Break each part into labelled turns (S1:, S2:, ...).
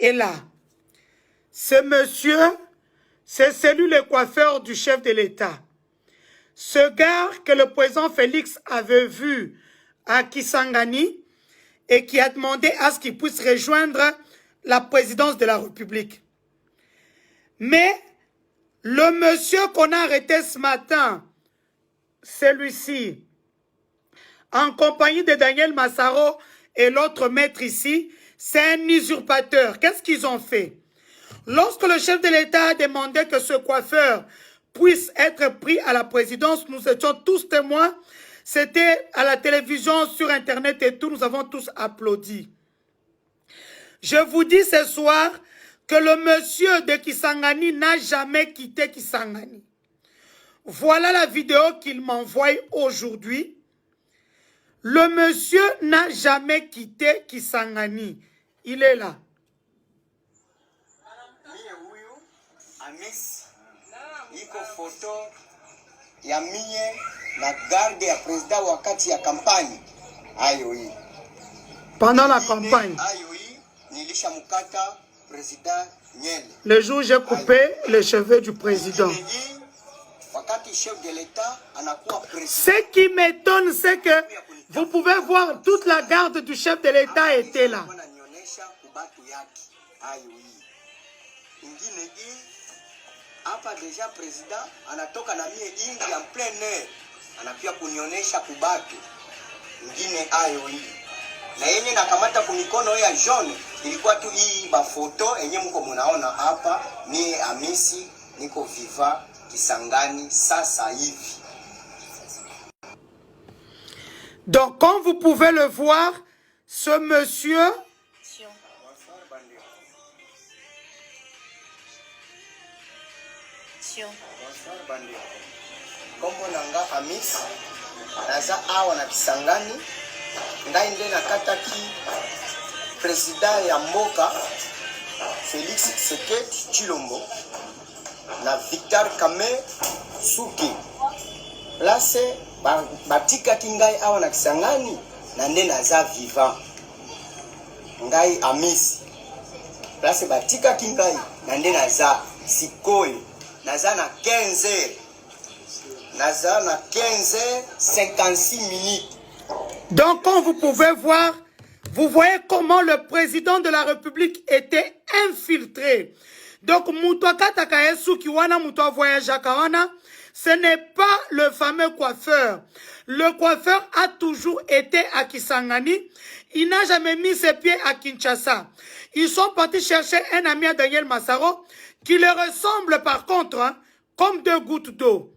S1: est là. Ce monsieur, c'est celui le coiffeur du chef de l'État. Ce gars que le président Félix avait vu à Kisangani et qui a demandé à ce qu'il puisse rejoindre la présidence de la République. Mais le monsieur qu'on a arrêté ce matin, celui-ci, en compagnie de Daniel Massaro et l'autre maître ici, c'est un usurpateur. Qu'est-ce qu'ils ont fait? Lorsque le chef de l'État a demandé que ce coiffeur puisse être pris à la présidence, nous étions tous témoins. C'était à la télévision, sur Internet et tout, nous avons tous applaudi. Je vous dis ce soir que le monsieur de Kisangani n'a jamais quitté Kisangani. Voilà la vidéo qu'il m'envoie aujourd'hui. Le monsieur n'a jamais quitté Kisangani. Il est là.
S2: Iko photo ya mie na garde ya président wakati ya campagne. Ayo hii.
S1: Pendant la campagne.
S2: Ayo hii nilisha mukata président Nyele.
S1: Le jour où j'ai coupé les cheveux du président.
S2: Wakati chef de l'État anakuwa président.
S1: Ce qui m'étonne, c'est que vous pouvez voir toute la garde du chef de l'État était là.
S2: Ayo hii. Ingine hii hapa deja president anatoka na mie ingi ya plein air anapia kunionesha kubatu ingine ayo hii na yenye nakamata kumikono ya jaune ilikuwa tu hii bafoto yenye mko munaona hapa. Mie Hamisi niko viva Kisangani sasa hivi.
S1: Donc comme vous pouvez le voir, ce monsieur
S2: Bonsoir bandia. Kombo nanga Hamis naza awa na Kisangani ngai nde nakataki president ya mboka Félix Tshisekedi Tshilombo na Victor Kamer Suki place batikaki ngai awa na Kisangani na nde naza vivant ngai Hamis place batikaki ngai na nde naza sikoyo naza na 15h. Naza na 15h56 minutes.
S1: Donc, comme vous pouvez voir, vous voyez comment le président de la République était infiltré. Donc, Moutouaka Takaesu Kiwana Moutoua Voyage Kawana, ce n'est pas le fameux coiffeur. Le coiffeur a toujours été à Kisangani. Il n'a jamais mis ses pieds à Kinshasa. Ils sont partis chercher un ami à Daniel Massaro qui le ressemble par contre, hein, comme deux gouttes d'eau.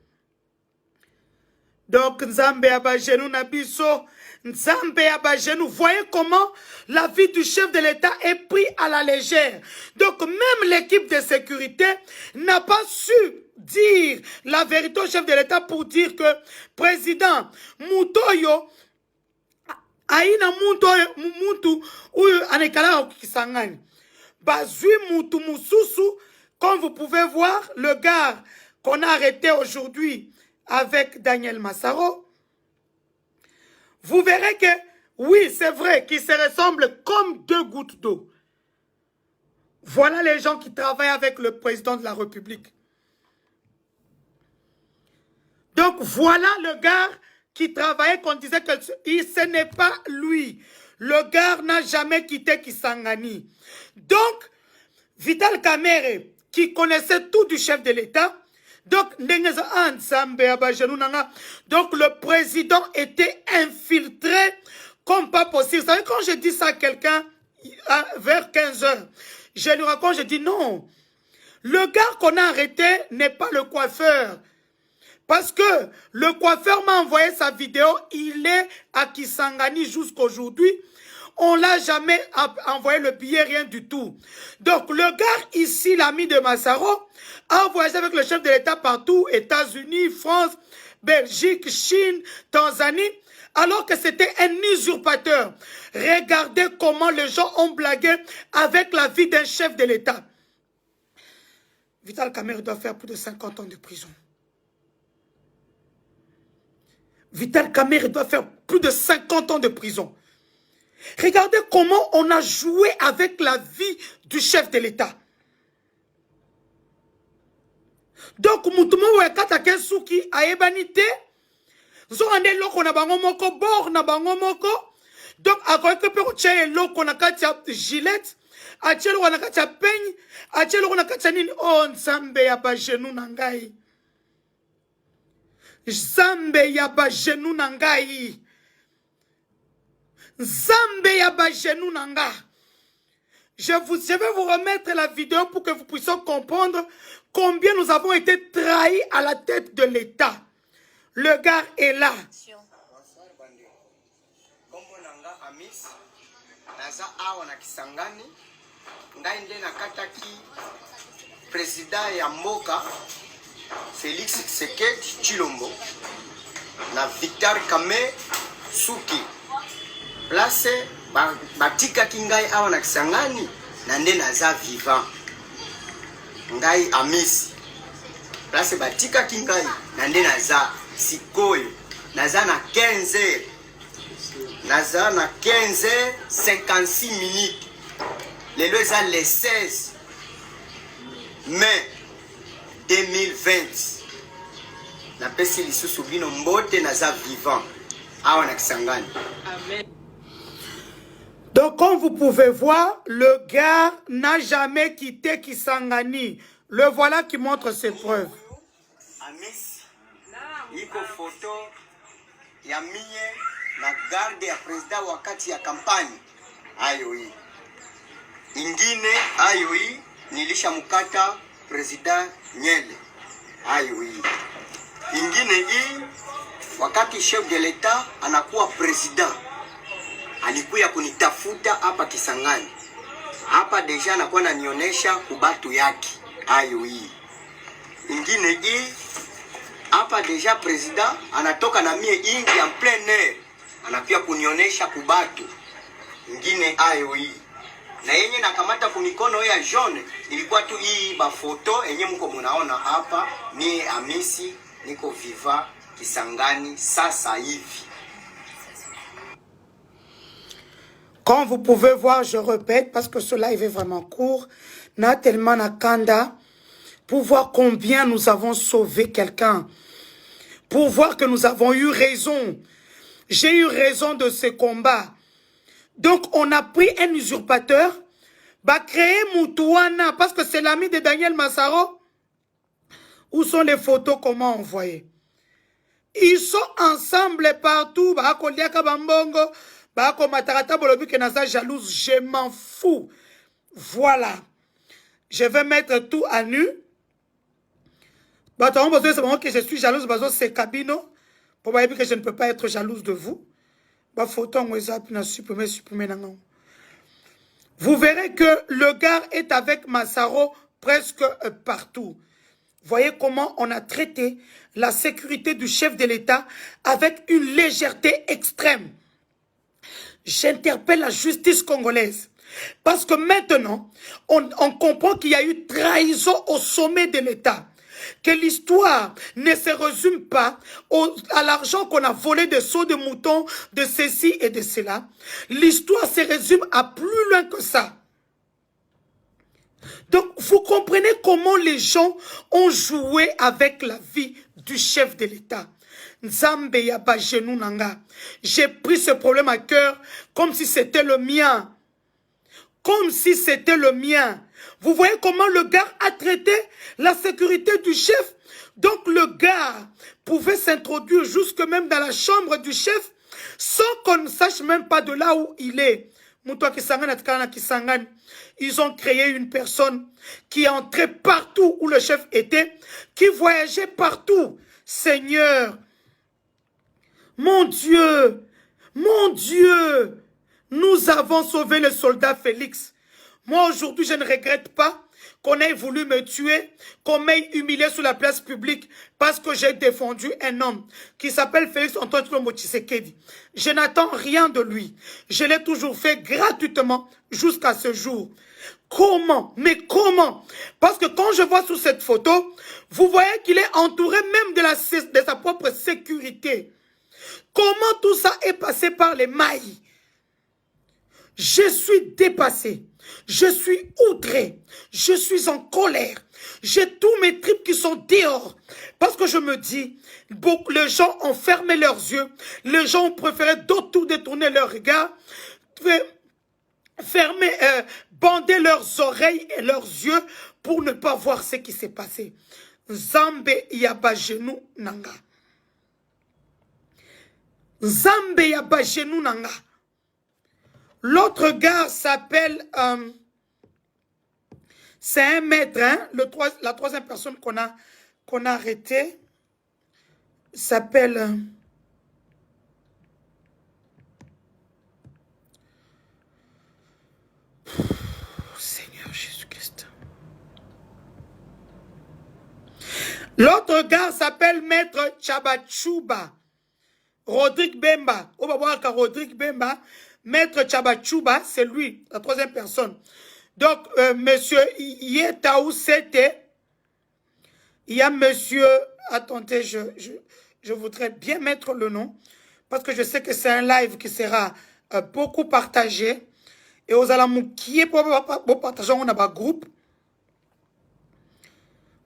S1: Donc, Nzambe Abajenou Nabiso, Nzambe Abajenou, voyez comment la vie du chef de l'État est prise à la légère. Donc, même l'équipe de sécurité n'a pas su dire la vérité au chef de l'État pour dire que président Moutoyo, Aïna Moutou, ou Anekala Kisangani, Bazui Moutou Moussousou. Comme vous pouvez voir, le gars qu'on a arrêté aujourd'hui avec Daniel Massaro, vous verrez que, oui, c'est vrai qu'ils se ressemblent comme deux gouttes d'eau. Voilà les gens qui travaillent avec le président de la République. Donc, voilà le gars qui travaillait, qu'on disait que ce n'est pas lui. Le gars n'a jamais quitté Kisangani. Donc, Vital Kamerhe, qui connaissait tout du chef de l'État. Donc, le président était infiltré comme pas possible. Vous savez, quand je dis ça à quelqu'un vers 15h, je lui raconte, je dis non. Le gars qu'on a arrêté n'est pas le coiffeur. Parce que le coiffeur m'a envoyé sa vidéo, il est à Kisangani jusqu'aujourd'hui. On ne l'a jamais envoyé le billet, rien du tout. Donc, le gars ici, l'ami de Massaro, a voyagé avec le chef de l'État partout, États-Unis, France, Belgique, Chine, Tanzanie, alors que c'était un usurpateur. Regardez comment les gens ont blagué avec la vie d'un chef de l'État. Vital Kamerhe doit faire plus de 50 ans de prison. Vital Kamerhe doit faire plus de 50 ans de prison. Regardez comment on a joué avec la vie du chef de l'État. Donc, Moutoumou Wekata Kensuki a ébanité. Zorande loko na bango moko, bord na bango moko. Donc, à quoi que peut tché loko na katia gilet, a tché loko na katia peigne, a tché loko na katia nini, oh, nzambe ya ba genou nangai. Nzambe ya ba genou nangai. Nzambe ya ba genou nanga. Je vais vous remettre la vidéo pour que vous puissiez comprendre combien nous avons été trahis à la tête de l'État. Le gars est là.
S2: Président ya mboka Félix Tshisekedi Tshilombo na Victor Kame Suki place batika kingai awa na Kisangani na nde naza vivant ngai amisi place batika kingai na nde naza sikoyo naza na 15 naza na 15h56 minutes lelo eza le 16 mai 2020 na pesi lisusu bino mbote naza vivant awa na Kisangani.
S1: Amen. Donc, comme vous pouvez voir, le gars n'a jamais quitté Kisangani. Le voilà qui montre ses preuves.
S2: Amis, iko photo ya mie na garde ya président wakati ya kampani. Ayo hii. Ingine ayo hii nilisha mukata président Nyele. Ayo hii. Ingine hii wakati chef de l'État anakuwa président. Alikuya kunitafuta hapa Kisangani. Hapa deja anakuwa ananionyesha kubatu yake. Ayo hii. Ingine hii hapa deja president anatoka na mie ingi en plein air. Anakuya kunionyesha kubatu. Ingine ayo hii. Na yenye nakamata kumikono ya jaune ilikuwa tu hii ba photo yenye mko munaona hapa ni Amisi niko viva Kisangani sasa hivi.
S1: Comme vous pouvez voir, je répète, parce que ce live est vraiment court, n'a tellement nakanda, pour voir combien nous avons sauvé quelqu'un, pour voir que nous avons eu raison. J'ai eu raison de ce combat. Donc, on a pris un usurpateur, bah créer Moutouana, parce que c'est l'ami de Daniel Massaro. Où sont les photos, comment envoyer? Ils sont ensemble partout, bah Koliaka Bambongo, bah comme Matarata Bolobi que Naza jalouse, je m'en fous. Voilà. Je vais mettre tout à nu. Bah, tu as besoin que je suis jalouse, bah, c'est Cabino. Pour voir que je ne peux pas être jalouse de vous. Bah, photo, supprimer. Vous verrez que le gars est avec Massaro presque partout. Voyez comment on a traité la sécurité du chef de l'État avec une légèreté extrême. J'interpelle la justice congolaise. Parce que maintenant, on comprend qu'il y a eu trahison au sommet de l'État. Que l'histoire ne se résume pas à l'argent qu'on a volé de seaux de moutons, de ceci et de cela. L'histoire se résume à plus loin que ça. Donc, vous comprenez comment les gens ont joué avec la vie du chef de l'État. Nzambe ya ba genou nanga. J'ai pris ce problème à cœur comme si c'était le mien. Comme si c'était le mien. Vous voyez comment le gars a traité la sécurité du chef. Donc le gars pouvait s'introduire jusque même dans la chambre du chef sans qu'on ne sache même pas de là où il est. Ils ont créé une personne qui entrait partout où le chef était, qui voyageait partout. Seigneur, mon Dieu, nous avons sauvé le soldat Félix. Moi, aujourd'hui, je ne regrette pas qu'on ait voulu me tuer, qu'on m'ait humilié sur la place publique parce que j'ai défendu un homme qui s'appelle Félix Antoine Tshilombo Tshisekedi. Je n'attends rien de lui. Je l'ai toujours fait gratuitement jusqu'à ce jour. Comment? Mais comment? Parce que quand je vois sur cette photo, vous voyez qu'il est entouré même de sa propre sécurité. Comment tout ça est passé par les mailles? Je suis dépassé. Je suis outré. Je suis en colère. J'ai tous mes tripes qui sont dehors. Parce que je me dis, les gens ont fermé leurs yeux. Les gens ont préféré d'autres détourner leur regard. Fermer, bander leurs oreilles et leurs yeux pour ne pas voir ce qui s'est passé. Nzambe yabajenu nanga. Nzambe yabajenu nanga. L'autre gars s'appelle... c'est un maître, hein, la troisième personne qu'on a arrêté s'appelle... Seigneur Jésus-Christ. L'autre gars s'appelle Maître Tchabachuba. Rodrigue Bemba. On va voir que Rodrigue Bemba, Maître Tchabachuba, c'est lui, la troisième personne. Donc, monsieur Yetaou Sete, il y a monsieur, attendez, je voudrais bien mettre le nom, parce que je sais que c'est un live qui sera beaucoup partagé. Et aux alamous qui est pour partager, on a un groupe.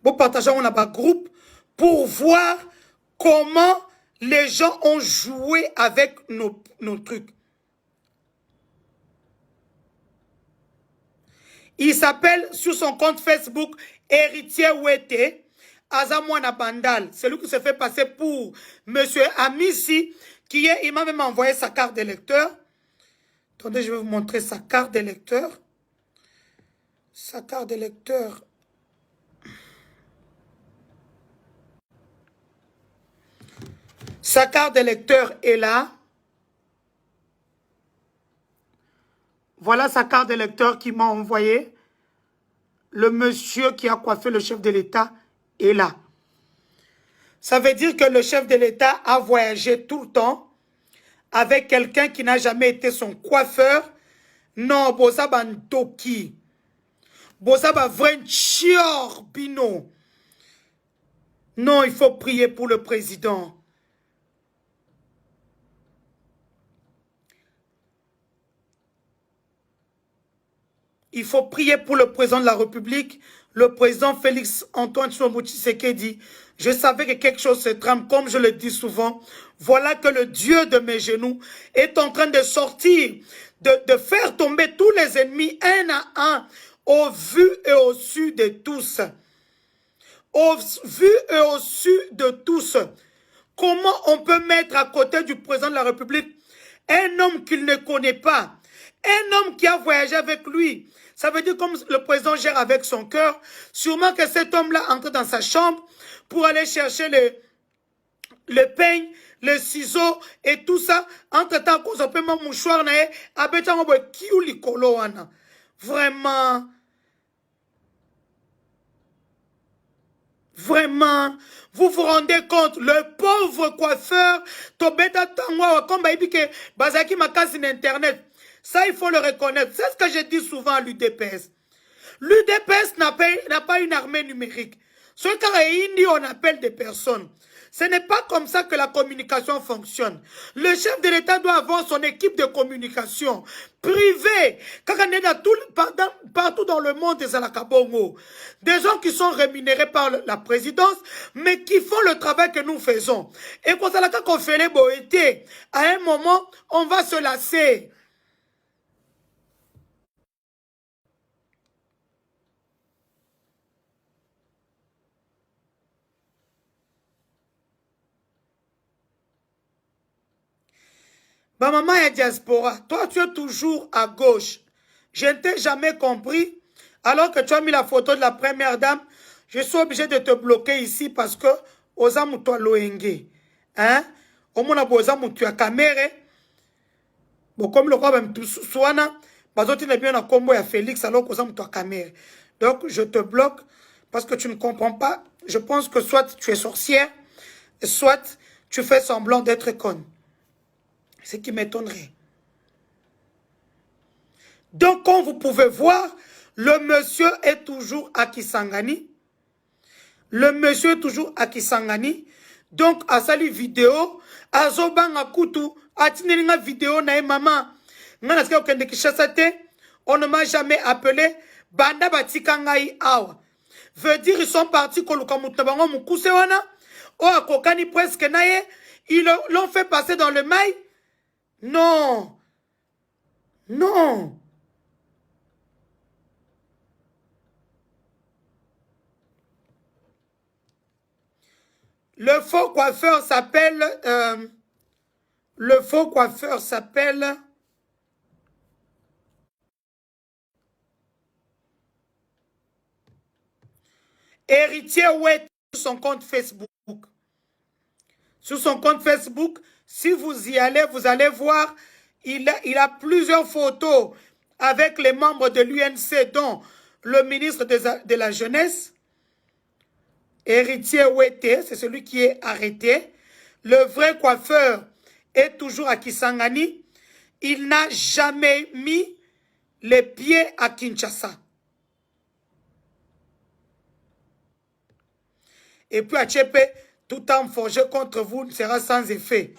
S1: Pour partager, on a un groupe pour voir comment les gens ont joué avec nos trucs. Il s'appelle sur son compte Facebook Héritier Ouete Azamouana Bandal. C'est lui qui se fait passer pour monsieur Amissi, il m'a même envoyé sa carte d'électeur. Attendez, je vais vous montrer sa carte d'électeur. Sa carte d'électeur. Sa carte d'électeur est là. Voilà sa carte d'électeur qu'il m'a envoyé. Le monsieur qui a coiffé le chef de l'État est là. Ça veut dire que le chef de l'État a voyagé tout le temps avec quelqu'un qui n'a jamais été son coiffeur. Non, boza bantoki. Boza ba vrai chior bino. Non, il faut prier pour le président. Il faut prier pour le président de la République, le président Félix Antoine Tshisekedi. Je savais que quelque chose se trame, comme je le dis souvent. Voilà que le Dieu de mes genoux est en train de sortir, de faire tomber tous les ennemis un à un, au vu et au su de tous. Au vu et au su de tous. Comment on peut mettre à côté du président de la République un homme qu'il ne connaît pas, un homme qui a voyagé avec lui? Ça veut dire comme le président gère avec son cœur, sûrement que cet homme-là entre dans sa chambre pour aller chercher le peigne, le ciseau et tout ça. Entre-temps, qu'on s'appelle mon mouchoir, vraiment, vraiment, vous vous rendez compte, le pauvre coiffeur, Tobeta Tangwa, comme Baïbike, Bazaki Makasi Internet. Ça, il faut le reconnaître. C'est ce que je dis souvent à l'UDPS. L'UDPS n'a pas une armée numérique. Ce qu'à on appelle des personnes. Ce n'est pas comme ça que la communication fonctionne. Le chef de l'État doit avoir son équipe de communication privée. Quand on est partout dans le monde des Alakabongo, des gens qui sont rémunérés par la présidence, mais qui font le travail que nous faisons. Et quand on fait les boétés, à un moment, on va se lasser. Ma maman est diaspora. Toi, tu es toujours à gauche. Je ne t'ai jamais compris. Alors que tu as mis la photo de la première dame, je suis obligé de te bloquer ici parce que oza mutu loenge. Hein? Omona boza mutu ya kamere. Bon, comme le roi même soana, bazoti n'est bien en combo ya Félix alors qu'oza mutu ya kamere. Donc, je te bloque parce que tu ne comprends pas. Je pense que soit tu es sorcière, soit tu fais semblant d'être conne. Ce qui m'étonnerait. Donc, comme vous pouvez voir, le monsieur est toujours à Kisangani. Le monsieur est toujours à Kisangani. Donc, à sali vidéo, à Zobanga Kutu, à Tinelinga vidéo, na maman. On ne m'a jamais appelé. Banda batikangai awa. Veut dire ils sont partis kolukamutabango mukusewana. Oh akokani presque naye. Ils l'ont fait passer dans le mail. Non. Non. Le faux coiffeur s'appelle... le faux coiffeur s'appelle... Héritier Ouet sur son compte Facebook. Sur son compte Facebook, si vous y allez, vous allez voir, il a plusieurs photos avec les membres de l'UNC, dont le ministre de la Jeunesse. Héritier Ouetté, c'est celui qui est arrêté. Le vrai coiffeur est toujours à Kisangani. Il n'a jamais mis les pieds à Kinshasa. Et puis à Tchépé, tout en forgé contre vous sera sans effet.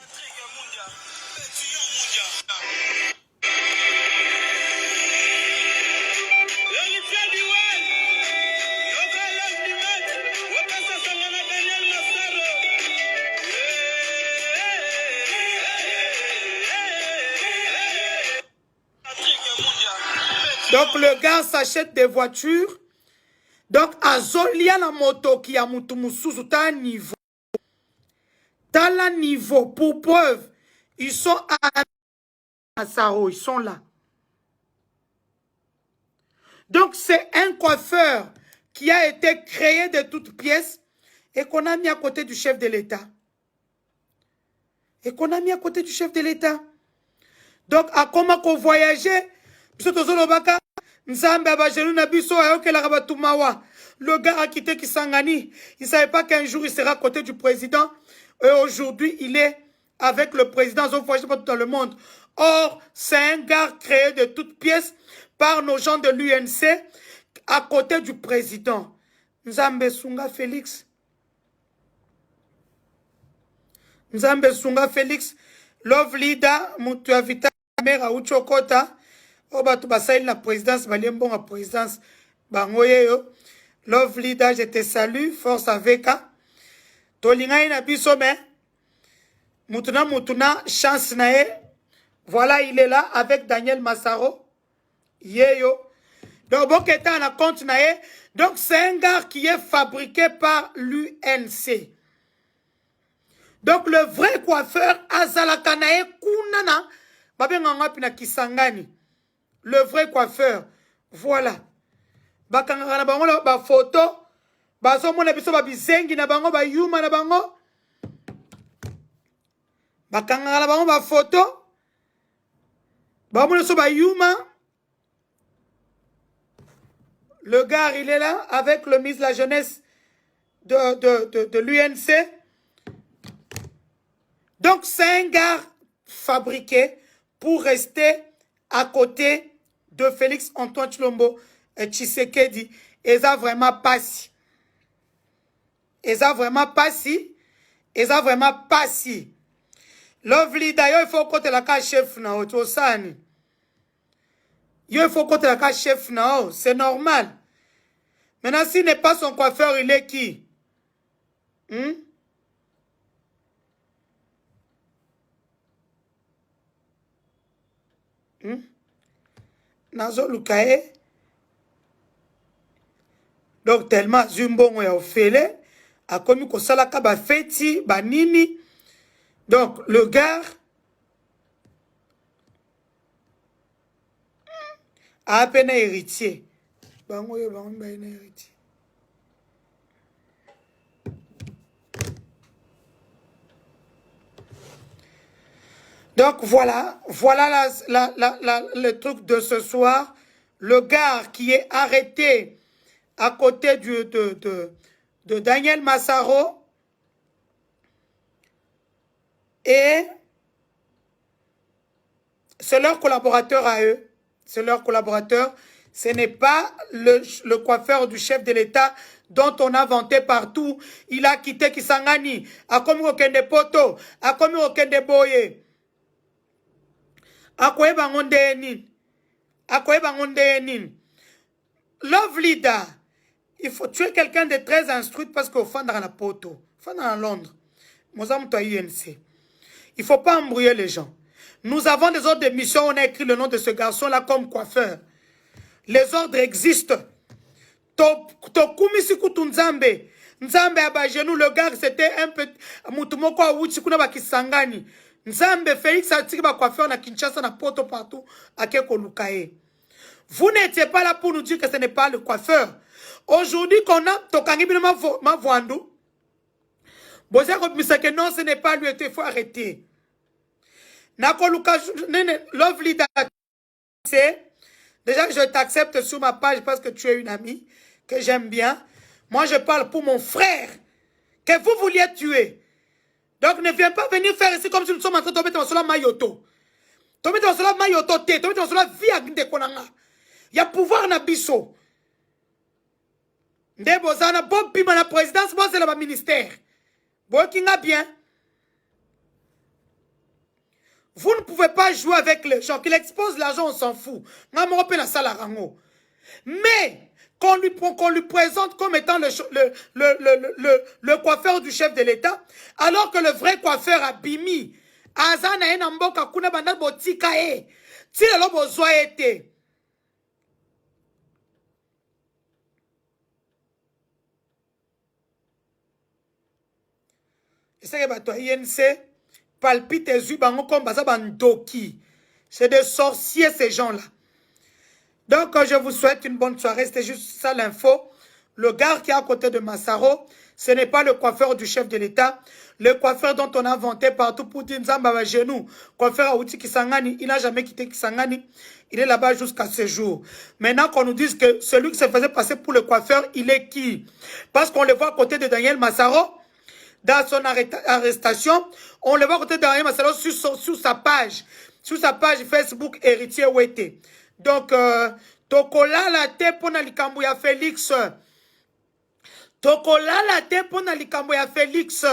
S1: Donc le gars s'achète des voitures. Donc azolia la moto qui a mutumususu ta niveau. T'as la niveau pour preuve. Ils sont à Sao, ils sont là. Donc c'est un coiffeur qui a été créé de toutes pièces et qu'on a mis à côté du chef de l'État. Donc à comment qu'on voyageait, le gars a quitté Kisangani. Il ne savait pas qu'un jour il sera à côté du président. Et aujourd'hui, il est avec le président. Ils ont voyagé partout dans le monde. Or, c'est un gars créé de toutes pièces par nos gens de l'UNC à côté du président. Nzambe Sunga Félix. Nzambe Sunga Félix. Love leader, tu invité la mère à Uchokota. Oba tu basaïl la présidence, baliembo la présidence. Bangoyeyo. Love leader, je te salue. Force avec. Tolinga ina biso me. Mutuna, chance nae. Voilà, il est là avec Daniel Massaro. Yeyo. Donc, bon, qui est en compte nae. Donc, c'est un gars qui est fabriqué par l'UNC. Donc, le vrai coiffeur, Azalaka nae kunana. Babenganga pina Kisangani. Le vrai coiffeur. Voilà. Bakanga na bango ba photo. Bazo mona biso ba bizengi na bango ba yuma na bango. Bakanga na bango ba photo. Ba mona so ba yuma. Le gars il est là avec le ministre de la jeunesse de l'UNC. Donc c'est un gars fabriqué pour rester à côté de Félix Antoine Tshilombo et Tshisekedi. Et ça vraiment pas si. Et ça vraiment pas si. Et ça vraiment pas si. Lovely d'ailleurs il faut côté la case chef na o sani. Il faut côté la case chef na o, c'est normal. Maintenant s'il n'est pas son coiffeur, il est qui? Nazo Lukae. Donc tellement Zumbongo ya ofele a commis ko salaka ba feti ba nini. Donc le gars a à peine héritier. Bango yo bango ba héritier. Donc voilà le truc de ce soir. Le gars qui est arrêté à côté de Daniel Massaro et c'est leur collaborateur à eux. C'est leur collaborateur. Ce n'est pas le coiffeur du chef de l'État dont on a vanté partout. Il a quitté Kisangani. A commis aucun des poteaux. A commis aucun des boyés. Akoyeba ngonde nini. Akoyeba ngonde nini. Love leader. Il faut tuer quelqu'un de très instruit parce qu'au fond dans la poto. Au fond dans Londres. Mozam toi INC. Il ne faut pas embrouiller les gens. Nous avons des ordres de mission. On a écrit le nom de ce garçon-là comme coiffeur. Les ordres existent. Tokumi sikutu Nzambe. Nzambe abajenou, le gars c'était un peu mutumoko awuchi kuna bakisangani. Nzambe Félix atiki ba coiffeur na Kinshasa na poto partout akeko lukaye. Vous n'étiez pas là pour nous dire que ce n'est pas le coiffeur. Aujourd'hui qu'on a tokangi bino ma voandu. Boza ko misake non ce n'est pas lui, il faut arrêter. Nako luka love leader c'est déjà je t'accepte sur ma page parce que tu es une amie que j'aime bien. Moi, je parle pour mon frère que vous vouliez tuer. Donc, ne viens pas venir faire ici comme si nous sommes en train de tomber dans cela mayoto. Tomber dans cela mayoto, tomber dans cela vie de konanga. Il y a pouvoir na biso. Ndebozana, bon pima na présidence, moi c'est le ministère. Bon, qui n'a bien. Vous ne pouvez pas jouer avec les gens. Qu'il expose l'argent, on s'en fout. Mais qu'on lui présente comme étant le coiffeur du chef de l'État, alors que le vrai coiffeur a bimi. Azana en amboka kuna banda botika e. Tile lo bozwa ete. Et ça que bato INC palpite les yeux bango comme baza bandoki. C'est des sorciers ces gens-là. Donc, je vous souhaite une bonne soirée. C'était juste ça l'info. Le gars qui est à côté de Massaro, ce n'est pas le coiffeur du chef de l'État. Le coiffeur dont on a vanté partout pour dire Nzamba va genou. Coiffeur Aouti Kisangani, il n'a jamais quitté Kisangani. Il est là-bas jusqu'à ce jour. Maintenant qu'on nous dise que celui qui se faisait passer pour le coiffeur, il est qui? Parce qu'on le voit à côté de Daniel Massaro. Dans son arrestation, on le voit à côté de Daniel Massaro sur sa page. Sur sa page Facebook Héritier Ouete. Donc, tokola la te pona likambo ya Félix. Tokola la te pona likambo ya Félix.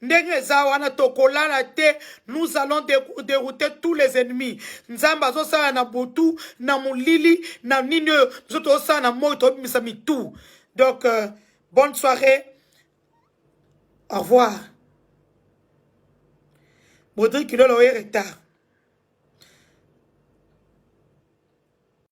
S1: Ndenge zawana tokola la te, nous allons dérouter tous les ennemis. Nzamba zo sa na botu, na mulili, na nini, nous sa na moi to misami tout. Donc, bonne soirée. Au revoir. Baudry Kilolo est retard.